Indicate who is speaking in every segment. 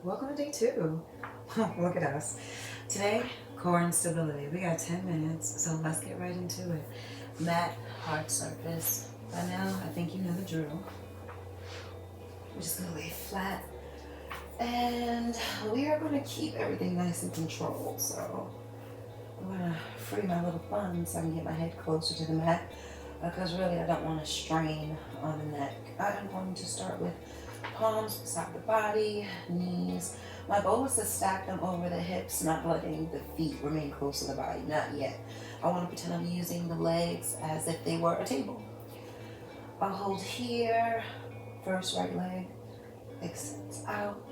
Speaker 1: Welcome to day two. Look at us. Today, core and stability. We got 10 minutes, so let's get right into it. Mat, hard surface. By now, I think you know the drill. We're just gonna lay flat. And we are gonna keep everything nice and controlled. So I'm gonna free my little thumb so I can get my head closer to the mat. Because really, I don't want to strain on the neck. I am going to start with palms beside the body, knees. My goal is to stack them over the hips, not letting the feet remain close to the body. Not yet. I want to pretend I'm using the legs as if they were a table. I'll hold here. First right leg extends out.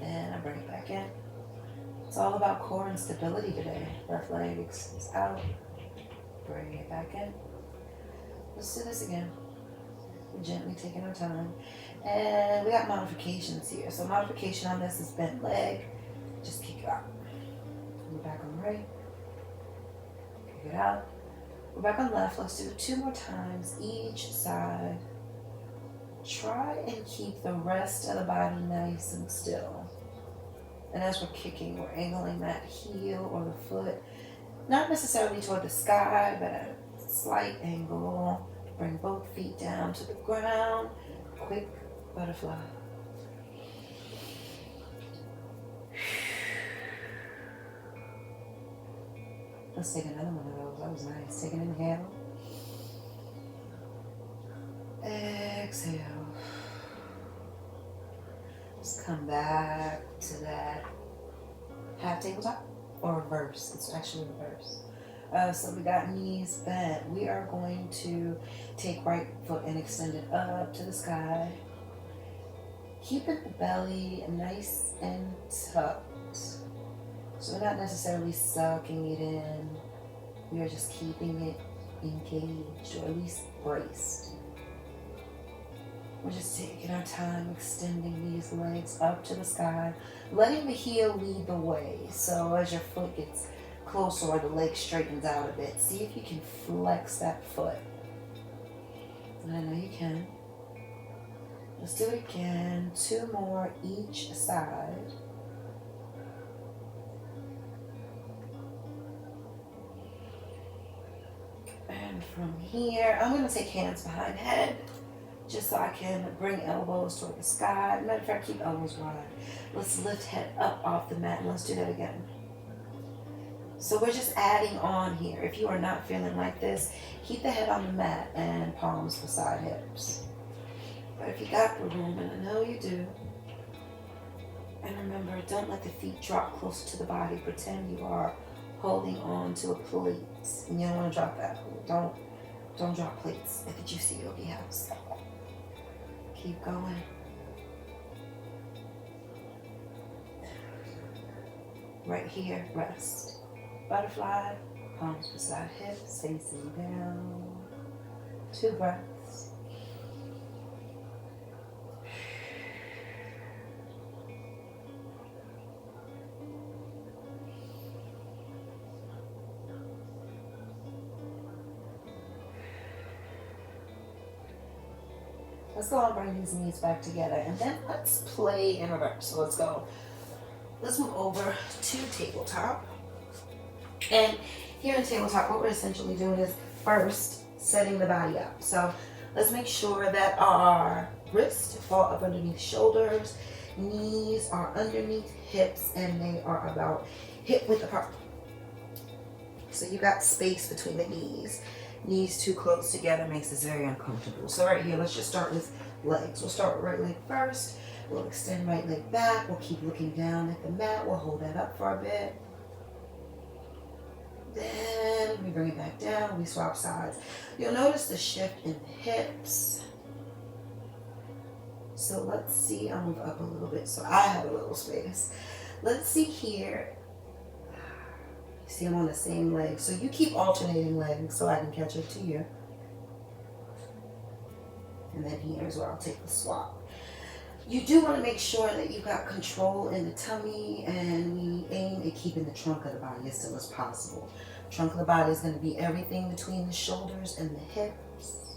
Speaker 1: Then I bring it back in. It's all about core and stability today. Left leg extends out. Bring it back in. Let's do this again. We're gently taking our time. And we got modifications here. So modification on this is bent leg. Just kick it out. We're back on the right. Kick it out. We're back on left. Let's do it 2 more times each side. Try and keep the rest of the body nice and still. And as we're kicking, we're angling that heel or the foot, not necessarily toward the sky, but at a slight angle. Bring both feet down to the ground. Quick butterfly. Let's take another one of those. That was nice. Take an inhale. Exhale. Just come back to that half tabletop or reverse. It's actually reverse. So we got knees bent. We are going to take right foot and extend it up to the sky. Keeping the belly nice and tucked. So we're not necessarily sucking it in. We are just keeping it engaged or at least braced. We're just taking our time extending these legs up to the sky, letting the heel lead the way. So as your foot gets closer or the leg straightens out a bit, see if you can flex that foot. And I know you can. Let's do it again. 2 more each side. And from here, I'm going to take hands behind head just so I can bring elbows toward the sky. Matter of fact, keep elbows wide. Let's lift head up off the mat and let's do that again. So we're just adding on here. If you are not feeling like this, keep the head on the mat and palms beside hips. But if you got the room, and I know you do, and remember, don't let the feet drop closer to the body. Pretend you are holding on to a plate. And you don't want to drop that. Don't drop plates at the Juicy Yogi house. Keep going. Right here, rest. Butterfly, palms beside hips, facing down. 2 breaths. Let's go and bring these knees back together, and then let's play in reverse. So let's go. Let's move over to tabletop. And here in tabletop, what we're essentially doing is first setting the body up. So let's make sure that our wrists fall up underneath shoulders, knees are underneath hips, and they are about hip width apart. So you got space between the knees. Knees too close together makes this very uncomfortable. So right here, let's just start with legs. We'll start with right leg first. We'll extend right leg back. We'll keep looking down at the mat. We'll hold that up for a bit. Then we bring it back down. We swap sides. You'll notice the shift in the hips. So let's see. I'll move up a little bit so I have a little space. Let's see here. See, I'm on the same leg. So you keep alternating legs so I can catch up to you. And then here is where I'll take the swap. You do want to make sure that you got control in the tummy, and we aim at keeping the trunk of the body as still as possible. Trunk of the body is going to be everything between the shoulders and the hips.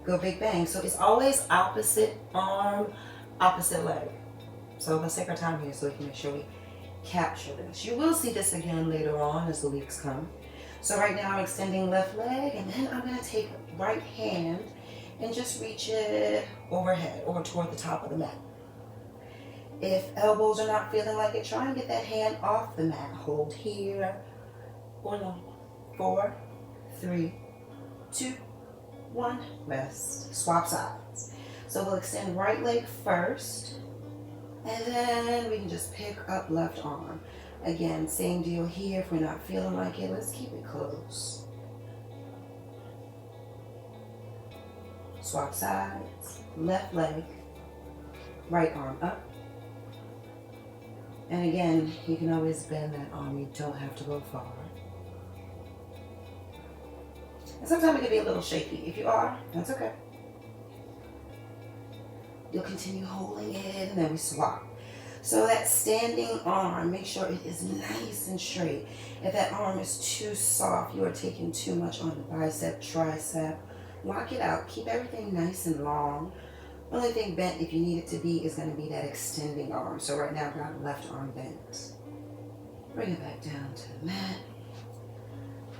Speaker 1: go big bang. So it's always opposite arm, opposite leg. So let's take our time here so we can make sure we capture this. You will see this again later on as the weeks come. So right now I'm extending left leg, and then I'm gonna take right hand and just reach it overhead or toward the top of the mat. If elbows are not feeling like it, try and get that hand off the mat. Hold here, or no. 4, 3, 2, 1, rest. Swap sides. So we'll extend right leg first, and then we can just pick up left arm. Again, same deal here. If we're not feeling like it, let's keep it close. Swap sides, left leg, right arm up. And again, you can always bend that arm. You don't have to go far. And sometimes it can be a little shaky. If you are, that's okay. You'll continue holding it, and then we swap. So that standing arm, make sure it is nice and straight. If that arm is too soft, you are taking too much on the bicep, tricep. Lock it out. Keep everything nice and long. Only thing bent, if you need it to be, is going to be that extending arm. So right now I've got left arm bent. Bring it back down to the mat.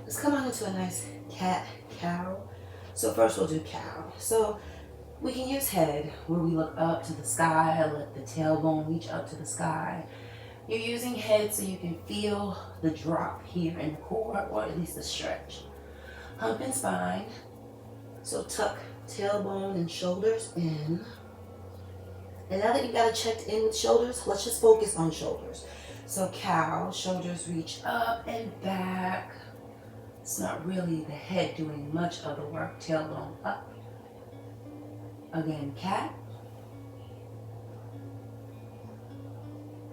Speaker 1: Let's come on into a nice cat-cow. So first we'll do cow. So we can use head, where we look up to the sky, let the tailbone reach up to the sky. You're using head so you can feel the drop here in the core, or at least the stretch. Hump and spine. So tuck tailbone and shoulders in. And now that you got it checked in with shoulders, let's just focus on shoulders. So cow, shoulders reach up and back. It's not really the head doing much of the work. Tailbone up. Again, cat.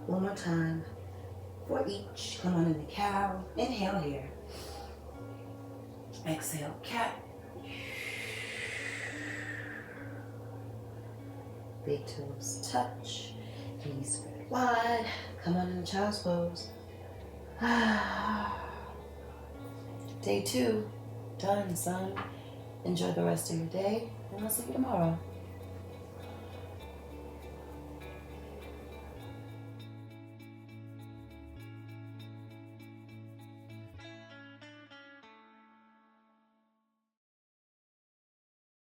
Speaker 1: One more time for each. Come on into cow. Inhale here. Exhale, cat. Big toes touch. Knees spread wide. Come on into child's pose. Day 2, done, son. Enjoy the rest of your day, and I'll see you tomorrow.